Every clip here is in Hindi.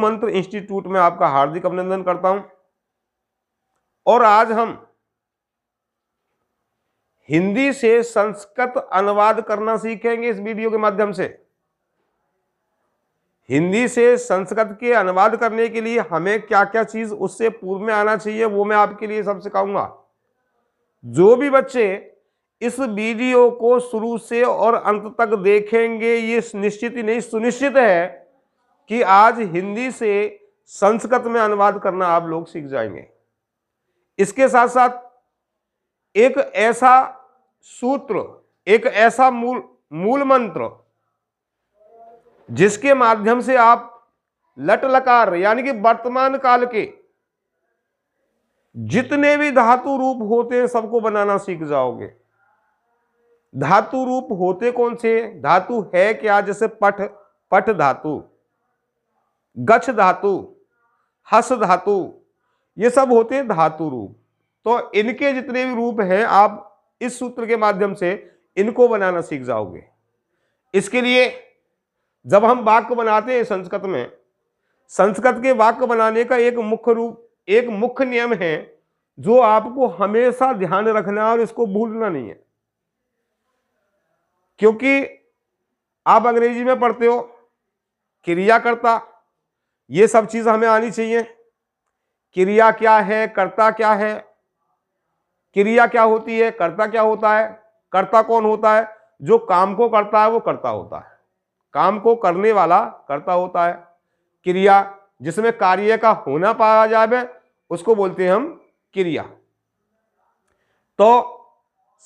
मंत्र इंस्टीट्यूट में आपका हार्दिक अभिनंदन करता हूं। और आज हम हिंदी से संस्कृत अनुवाद करना सीखेंगे इस वीडियो के माध्यम से। हिंदी से संस्कृत के अनुवाद करने के लिए हमें क्या क्या चीज उससे पूर्व में आना चाहिए वो मैं आपके लिए सब सिखाऊंगा। जो भी बच्चे इस वीडियो को शुरू से और अंत तक देखेंगे ये निश्चित ही नहीं सुनिश्चित है कि आज हिंदी से संस्कृत में अनुवाद करना आप लोग सीख जाएंगे। इसके साथ साथ एक ऐसा सूत्र, एक ऐसा मूल मंत्र जिसके माध्यम से आप लट लकार यानी कि वर्तमान काल के जितने भी धातु रूप होते हैं सबको बनाना सीख जाओगे। धातु रूप होते कौन से? धातु है क्या? जैसे पठ, पठ धातु, गच्छ धातु, हस धातु, ये सब होते हैं धातु रूप। तो इनके जितने भी रूप हैं आप इस सूत्र के माध्यम से इनको बनाना सीख जाओगे। इसके लिए जब हम वाक्य बनाते हैं संस्कृत में, संस्कृत के वाक्य बनाने का एक मुख्य नियम है जो आपको हमेशा ध्यान रखना है और इसको भूलना नहीं है। क्योंकि आप अंग्रेजी में पढ़ते हो क्रियाकर्ता, ये सब चीज हमें आनी चाहिए। क्रिया क्या है, कर्ता क्या है, क्रिया क्या होती है, कर्ता क्या होता है, कर्ता कौन होता है? जो काम को करता है वो कर्ता होता है, काम को करने वाला कर्ता होता है। क्रिया जिसमें कार्य का होना पाया जाए उसको बोलते हैं हम क्रिया। तो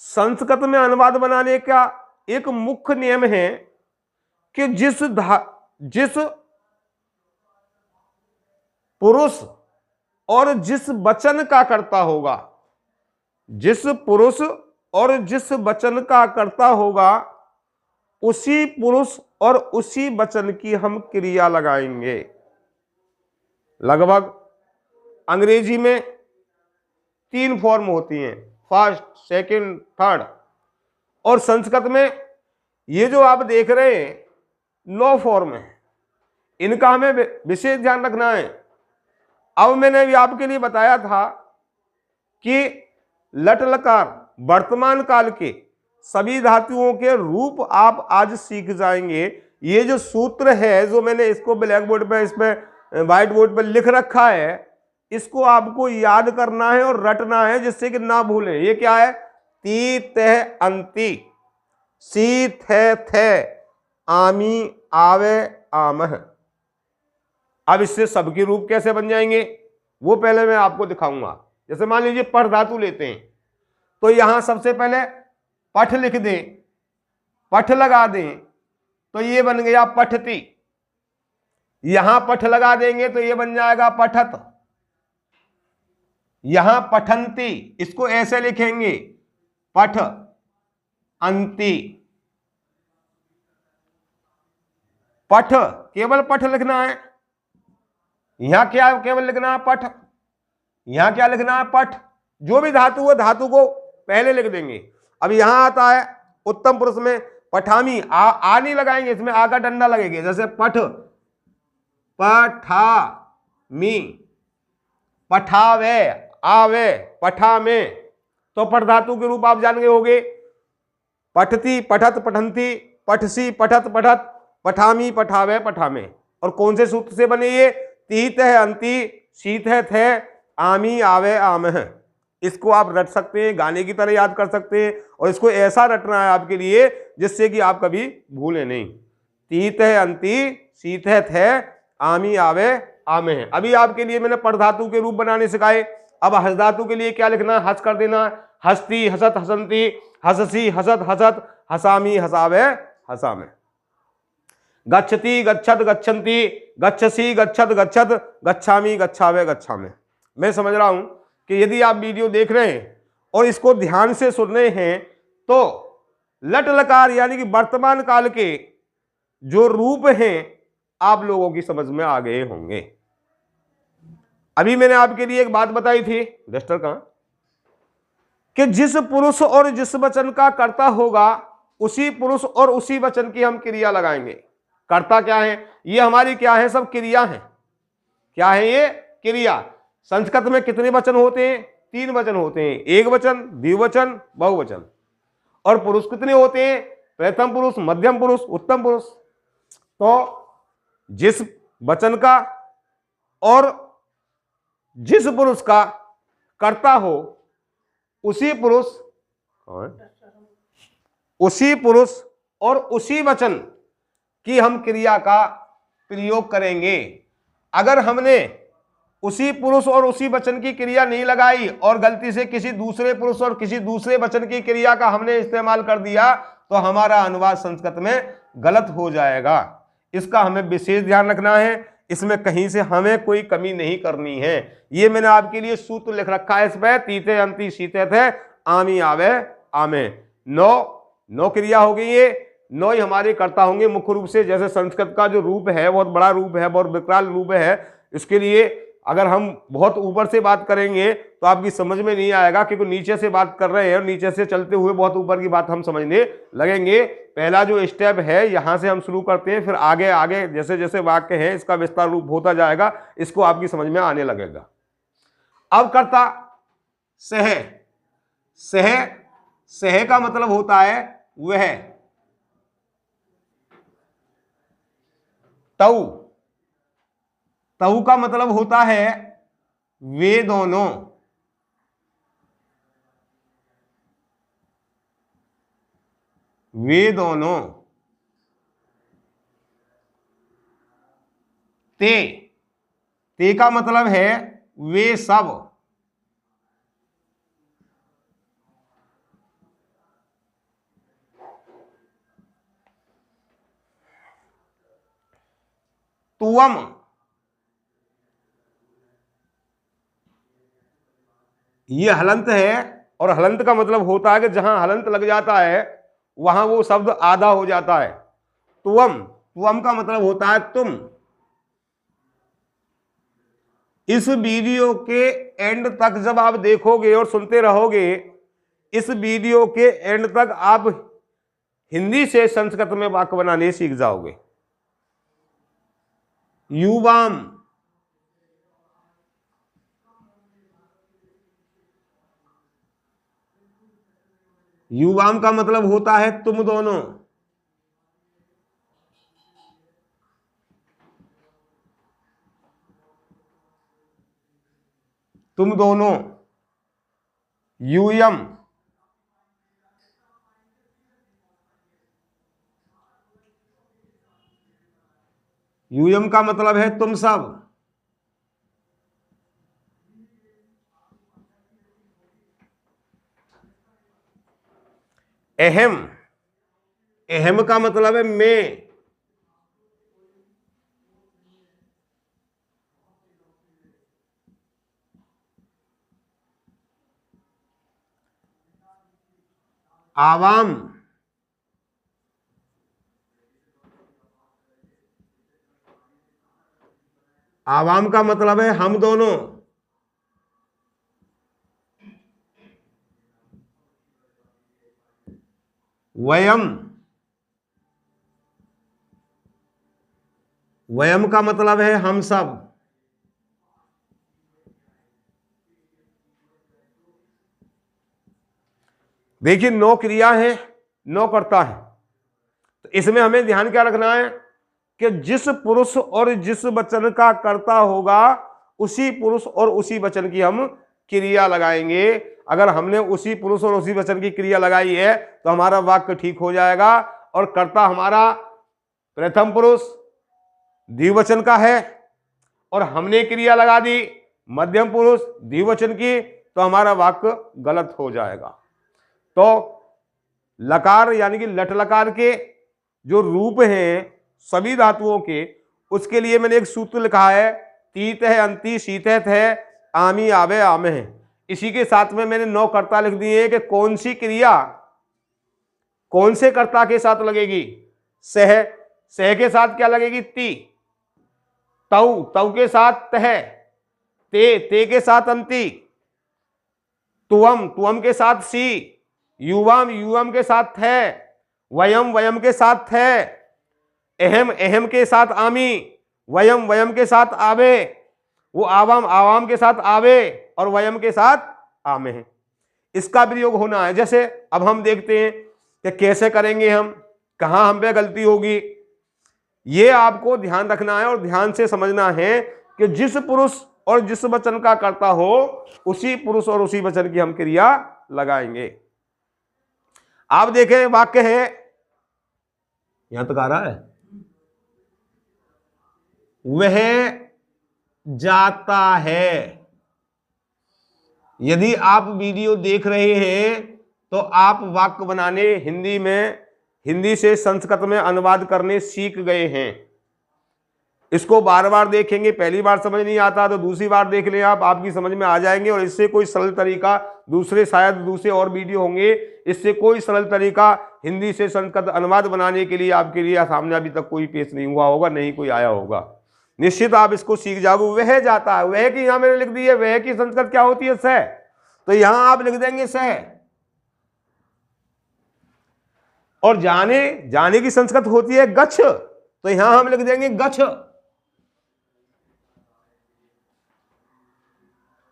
संस्कृत में अनुवाद बनाने का एक मुख्य नियम है कि जिस पुरुष और जिस वचन का कर्ता होगा, जिस पुरुष और जिस वचन का कर्ता होगा उसी पुरुष और उसी वचन की हम क्रिया लगाएंगे। लगभग अंग्रेजी में 3 फॉर्म होती हैं, फर्स्ट, सेकंड, थर्ड। और संस्कृत में ये जो आप देख रहे हैं 9 फॉर्म है। इनका हमें विशेष ध्यान रखना है। अब मैंने भी आपके लिए बताया था कि लट लकार वर्तमान काल के सभी धातुओं के रूप आप आज सीख जाएंगे। ये जो सूत्र है जो मैंने इसको ब्लैक बोर्ड पे, इस पे व्हाइट बोर्ड पे लिख रखा है, इसको आपको याद करना है और रटना है जिससे कि ना भूलें। ये क्या है? ती तह अंति, सी थे, आमी आवे आमह। अब इससे सबके रूप कैसे बन जाएंगे वो पहले मैं आपको दिखाऊंगा। जैसे मान लीजिए पठ धातु लेते हैं तो यहां सबसे पहले पठ लिख दें, पठ लगा दें तो ये बन गया पठती। यहां पठ लगा देंगे तो ये बन जाएगा पठत। यहां पठंती, इसको ऐसे लिखेंगे पठ अंति। पठ केवल पठ लिखना है, यहां क्या केवल लिखना है पठ, यहां क्या लिखना है पठ। जो भी धातु है धातु को पहले लिख देंगे। अब यहां आता है उत्तम पुरुष में पठामी, आ नहीं लगाएंगे, इसमें आ का डंडा लगेगा। जैसे पठ, पठामी, पठावे, आवे, पठा में। तो पठ धातु के रूप आप जान गए होंगे, पठती, पठत, पठंती, पठसी, पठत, पठत, पठामी, पठावे, पठा में। और कौन से सूत्र से बने ये? तीत है अंति, शीत है थे, आमी आवे आमह। इसको आप रट सकते हैं, गाने की तरह याद कर सकते हैं। और इसको ऐसा रटना है आपके लिए जिससे कि आप कभी भूलें नहीं। तीत है अंति, शीत है थे, आमी आवे आमह। अभी आपके लिए मैंने पठ धातु के रूप बनाने सिखाए। अब हस धातु के लिए क्या लिखना है? हस कर देना है। हस्ती, हसत, हसंती, हससी, हसत, हसत, हसामी, हसावे, हसामे। गच्छति, गच्छत, गच्छन्ति, गच्छसी, गच्छत, गच्छत, गच्छामी, गच्छावे, गच्छामे। मैं समझ रहा हूं कि यदि आप वीडियो देख रहे हैं और इसको ध्यान से सुन रहे हैं तो लट लकार यानी कि वर्तमान काल के जो रूप हैं आप लोगों की समझ में आ गए होंगे। अभी मैंने आपके लिए एक बात बताई थी, डस्टर कहां, कि जिस पुरुष और जिस वचन का कर्ता होगा उसी पुरुष और उसी वचन की हम क्रिया लगाएंगे। कर्ता क्या है? ये हमारी क्या है? सब क्रिया है। क्या है ये? क्रिया। संस्कृत में कितने वचन होते हैं? 3 वचन होते हैं, एक वचन, द्विवचन, बहुवचन। और पुरुष कितने होते हैं? प्रथम पुरुष, मध्यम पुरुष, उत्तम पुरुष। तो जिस वचन का और जिस पुरुष का कर्ता हो उसी पुरुष और उसी वचन की हम क्रिया का प्रयोग करेंगे। अगर हमने उसी पुरुष और उसी वचन की क्रिया नहीं लगाई और गलती से किसी दूसरे पुरुष और किसी दूसरे वचन की क्रिया का हमने इस्तेमाल कर दिया तो हमारा अनुवाद संस्कृत में गलत हो जाएगा। इसका हमें विशेष ध्यान रखना है, इसमें कहीं से हमें कोई कमी नहीं करनी है। ये मैंने आपके लिए सूत्र लिख रखा है इस पे, तीते अंति शीते थे आमी आवे आमे। 9 क्रिया हो गई। ये 9 ही हमारे कर्ता होंगे मुख्य रूप से। जैसे संस्कृत का जो रूप है बहुत बड़ा रूप है, बहुत विकराल रूप है, इसके लिए अगर हम बहुत ऊपर से बात करेंगे तो आपकी समझ में नहीं आएगा, क्योंकि नीचे से बात कर रहे हैं और नीचे से चलते हुए बहुत ऊपर की बात हम समझने लगेंगे। पहला जो स्टेप है यहां से हम शुरू करते हैं, फिर आगे आगे जैसे जैसे वाक्य है इसका विस्तार रूप होता जाएगा, इसको आपकी समझ में आने लगेगा। अब कर्ता सह। सह का मतलब होता है वह। तऊ का मतलब होता है वे दोनों। ते का मतलब है वे सब। तुअम। ये हलंत है और हलंत का मतलब होता है कि जहां हलंत लग जाता है वहां वो शब्द आधा हो जाता है। तुअम का मतलब होता है तुम। इस वीडियो के एंड तक जब आप देखोगे और सुनते रहोगे, इस वीडियो के एंड तक आप हिंदी से संस्कृत में वाक्य बनाने सीख जाओगे। युवाम। युवाम का मतलब होता है तुम दोनों। यूयम। यूयम का मतलब है तुम सब। अहम का मतलब है मैं। आवाम। आवाम का मतलब है हम दोनों। वयम का मतलब है हम सब। देखिए 9 क्रिया है, 9 कर्ता है। तो इसमें हमें ध्यान क्या रखना है कि जिस पुरुष और जिस वचन का कर्ता होगा उसी पुरुष और उसी वचन की हम क्रिया लगाएंगे। अगर हमने उसी पुरुष और उसी वचन की क्रिया लगाई है तो हमारा वाक्य ठीक हो जाएगा। और कर्ता हमारा प्रथम पुरुष द्विवचन का है और हमने क्रिया लगा दी मध्यम पुरुष द्विवचन की, तो हमारा वाक्य गलत हो जाएगा। तो लकार यानी कि लट लकार के जो रूप हैं सभी धातुओं के, उसके लिए मैंने एक सूत्र लिखा है, तीत है अंति शीतैत है आमी आवे आमे है। इसी के साथ में मैंने 9 कर्ता लिख दिए कि कौन सी क्रिया कौन से कर्ता के साथ लगेगी। सह के साथ क्या लगेगी? ती। तऊ के साथ तह। ते के साथ अंति। तुअम के साथ सी। युवाम के साथ है। वयम के साथ है। अहम के साथ आमी। वयम के साथ आवे। वो आवाम, आवाम के साथ आवे और वयम के साथ आमे है, इसका प्रयोग होना है। जैसे अब हम देखते हैं कि कैसे करेंगे, हम कहां हम पे गलती होगी, ये आपको ध्यान रखना है और ध्यान से समझना है कि जिस पुरुष और जिस वचन का करता हो उसी पुरुष और उसी वचन की हम क्रिया लगाएंगे। आप देखें वाक्य है, यहां तक आ रहा है, वह जाता है। यदि आप वीडियो देख रहे हैं तो आप वाक्य बनाने हिंदी में, हिंदी से संस्कृत में अनुवाद करने सीख गए हैं। इसको बार बार देखेंगे, पहली बार समझ नहीं आता तो दूसरी बार देख लें आप, आपकी समझ में आ जाएंगे। और इससे कोई सरल तरीका, दूसरे शायद दूसरे और वीडियो होंगे, इससे कोई सरल तरीका हिंदी से संस्कृत अनुवाद बनाने के लिए आपके लिए सामने अभी तक कोई पेश नहीं हुआ होगा, नहीं कोई आया होगा। निश्चित आप इसको सीख जाओगे। वह जाता है, वह की यहां मैंने लिख दी है, वह की संस्कृत क्या होती है, सह, तो यहां आप लिख देंगे सह। और जाने, जाने की संस्कृत होती है गच्छ, तो यहां हम लिख देंगे गच्छ।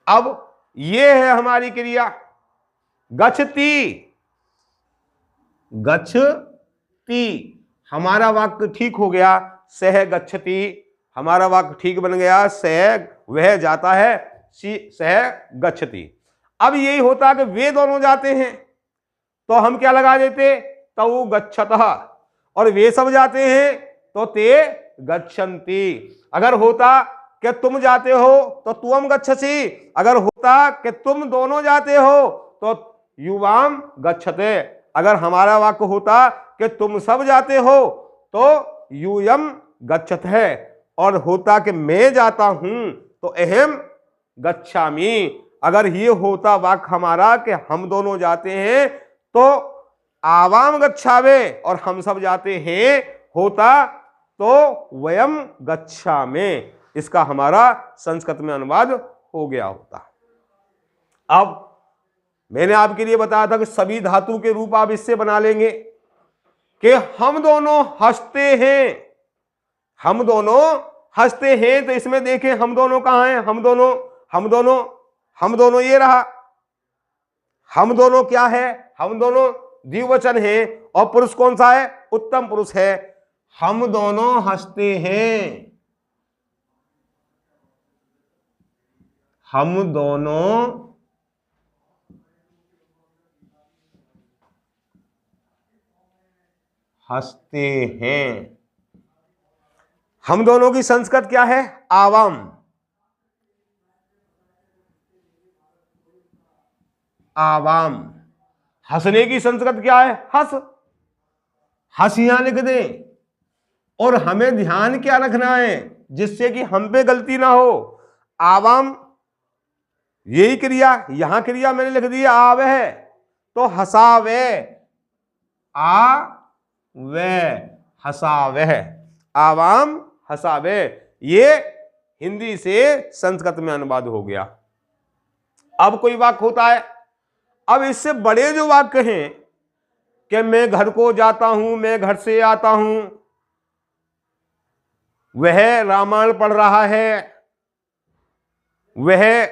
अब ये है हमारी क्रिया गच्छति, गच्छति, हमारा वाक्य ठीक हो गया, सह गच्छति, हमारा वाक्य ठीक बन गया, सह वह जाता है, सह गच्छति। अब यही होता कि वे दोनों जाते हैं तो हम क्या लगा देते, तौ गच्छतः, और वे सब जाते हैं तो ते गच्छन्ति। अगर होता कि तुम जाते हो तो तुम गच्छसि, अगर होता कि तुम दोनों जाते हो तो युवाम गच्छते, अगर हमारा वाक्य होता कि तुम सब जाते हो तो यूयम गच्छत है, और होता कि मैं जाता हूं तो अहम गच्छामि। अगर ये होता वाक्य हमारा कि हम दोनों जाते हैं तो आवाम गच्छावे और हम सब जाते हैं, होता तो वयम गच्छामे, इसका हमारा संस्कृत में अनुवाद हो गया होता। अब मैंने आपके लिए बताया था कि सभी धातु के रूप आप इससे बना लेंगे कि हम दोनों हंसते हैं, हम दोनों हंसते हैं, तो इसमें देखें हम दोनों कहां हैं, हम दोनों, हम दोनों, हम दोनों ये रहा, हम दोनों क्या है, हम दोनों द्विवचन है, और पुरुष कौन सा है, उत्तम पुरुष है। हम दोनों हंसते हैं, हम दोनों हंसते हैं। हम दोनों की संस्कृत क्या है, आवाम, आवाम। हंसने की संस्कृत क्या है, हंस, हंस यहां लिख दें। और हमें ध्यान क्या रखना है जिससे कि हम पे गलती ना हो, आवाम यही क्रिया, यहां क्रिया मैंने लिख दी आवे है, तो हंसावे, आ वे हंसावे, आवाम हंसावे, ये हिंदी से संस्कृत में अनुवाद हो गया। अब कोई वाक्य होता है, अब इससे बड़े जो वाक्य हैं कि मैं घर को जाता हूं, मैं घर से आता हूं, वह रामायण पढ़ रहा है, वह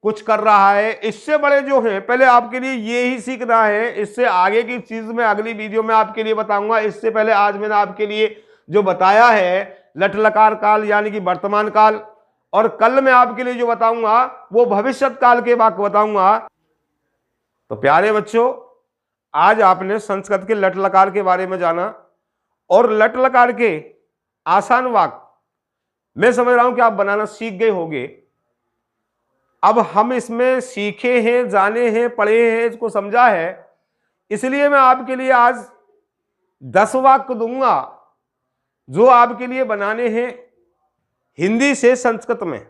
कुछ कर रहा है, इससे बड़े जो हैं, पहले आपके लिए ये ही सीखना है। इससे आगे की चीज मैं अगली वीडियो में आपके लिए बताऊंगा। इससे पहले आज मैंने आपके लिए जो बताया है लट लकार काल यानी कि वर्तमान काल, और कल मैं आपके लिए जो बताऊंगा वो भविष्यत काल के वाक्य बताऊंगा। तो प्यारे बच्चों, आज आपने संस्कृत के लट लकार के बारे में जाना, और लट लकार के आसान वाक्य मैं समझ रहा हूं कि आप बनाना सीख गए होंगे। अब हम इसमें सीखे हैं, जाने हैं, पढ़े हैं, इसको समझा है, इसलिए मैं आपके लिए आज 10 वाक्य दूंगा जो आपके लिए बनाने हैं हिंदी से संस्कृत में,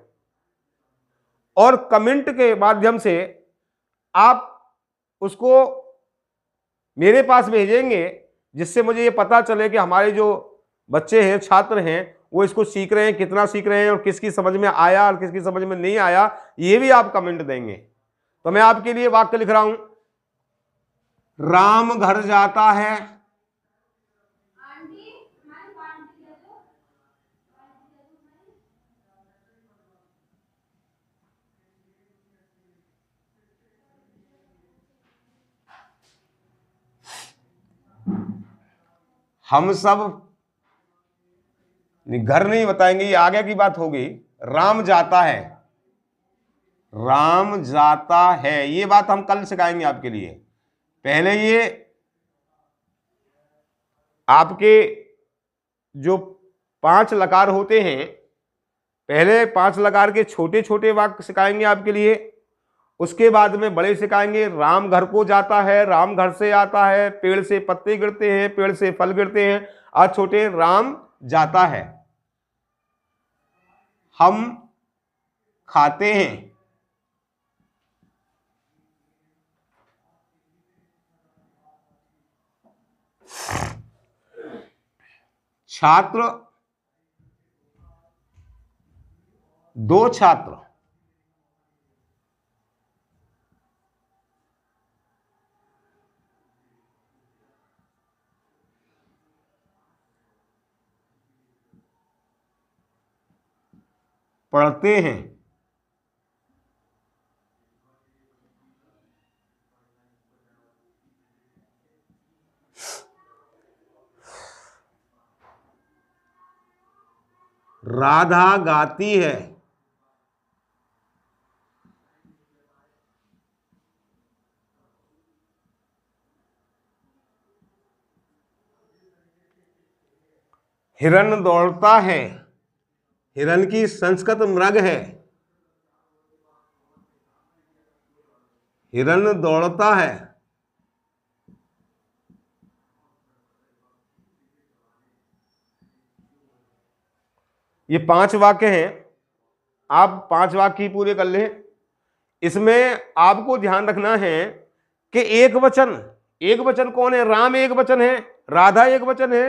और कमेंट के माध्यम से आप उसको मेरे पास भेजेंगे, जिससे मुझे ये पता चले कि हमारे जो बच्चे हैं, छात्र हैं, वो इसको सीख रहे हैं, कितना सीख रहे हैं, और किसकी समझ में आया और किसकी समझ में नहीं आया, ये भी आप कमेंट देंगे। तो मैं आपके लिए वाक्य लिख रहा हूं, राम घर जाता है, हम सब घर नहीं बताएंगे, ये आगे की बात होगी। राम जाता है, राम जाता है, ये बात हम कल सिखाएंगे आपके लिए। पहले ये आपके जो 5 लकार होते हैं, पहले 5 लकार के छोटे छोटे वाक्य सिखाएंगे आपके लिए, उसके बाद में बड़े सिखाएंगे। राम घर को जाता है, राम घर से आता है, पेड़ से पत्ते गिरते हैं, पेड़ से फल गिरते हैं। आज छोटे राम जाता है, हम खाते हैं, छात्र 2 छात्र, पढ़ते हैं, राधा गाती है, हिरण दौड़ता है, हिरण की संस्कृत मृग है, हिरण दौड़ता है। ये 5 वाक्य हैं, आप 5 वाक्य ही पूरे कर लें। इसमें आपको ध्यान रखना है कि एक वचन कौन है? राम एक वचन है, राधा एक वचन है,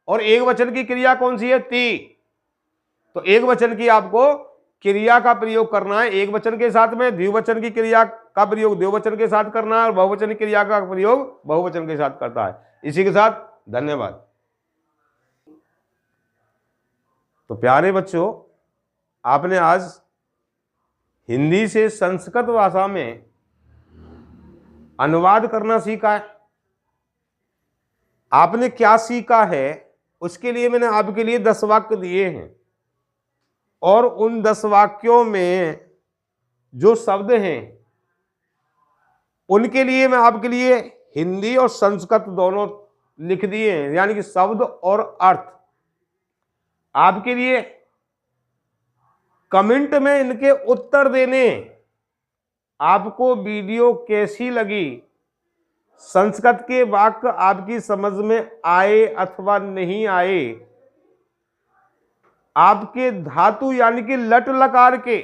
और एक वचन की क्रिया कौन सी है? ती। तो एक वचन की आपको क्रिया का प्रयोग करना है एक वचन के साथ में, द्विवचन की क्रिया का प्रयोग द्विवचन के साथ करना है, और बहुवचन की क्रिया का प्रयोग बहुवचन के साथ करता है। इसी के साथ धन्यवाद। तो प्यारे बच्चों, आपने आज हिंदी से संस्कृत भाषा में अनुवाद करना सीखा है। आपने क्या सीखा है उसके लिए मैंने आपके लिए 10 वाक्य दिए हैं, और उन 10 वाक्यों में जो शब्द हैं उनके लिए मैं आपके लिए हिंदी और संस्कृत दोनों लिख दिए हैं, यानी कि शब्द और अर्थ। आपके लिए कमेंट में इनके उत्तर देने। आपको वीडियो कैसी लगी, संस्कृत के वाक्य आपकी समझ में आए अथवा नहीं आए, आपके धातु यानी कि लट लकार के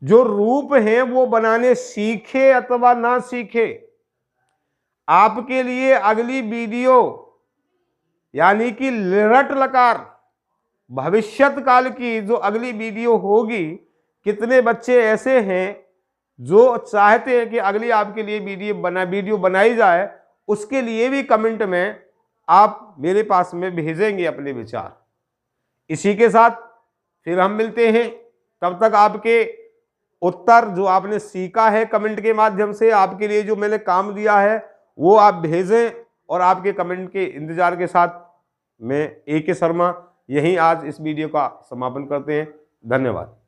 जो रूप हैं वो बनाने सीखे अथवा ना सीखे, आपके लिए अगली वीडियो यानी कि लट लकार भविष्यत काल की जो अगली वीडियो होगी, कितने बच्चे ऐसे हैं जो चाहते हैं कि अगली आपके लिए वीडियो बनाई जाए, उसके लिए भी कमेंट में आप मेरे पास में भेजेंगे अपने विचार। इसी के साथ फिर हम मिलते हैं। तब तक आपके उत्तर जो आपने सीखा है कमेंट के माध्यम से, आपके लिए जो मैंने काम दिया है वो आप भेजें, और आपके कमेंट के इंतजार के साथ मैं AK शर्मा यहीं आज इस वीडियो का समापन करते हैं। धन्यवाद।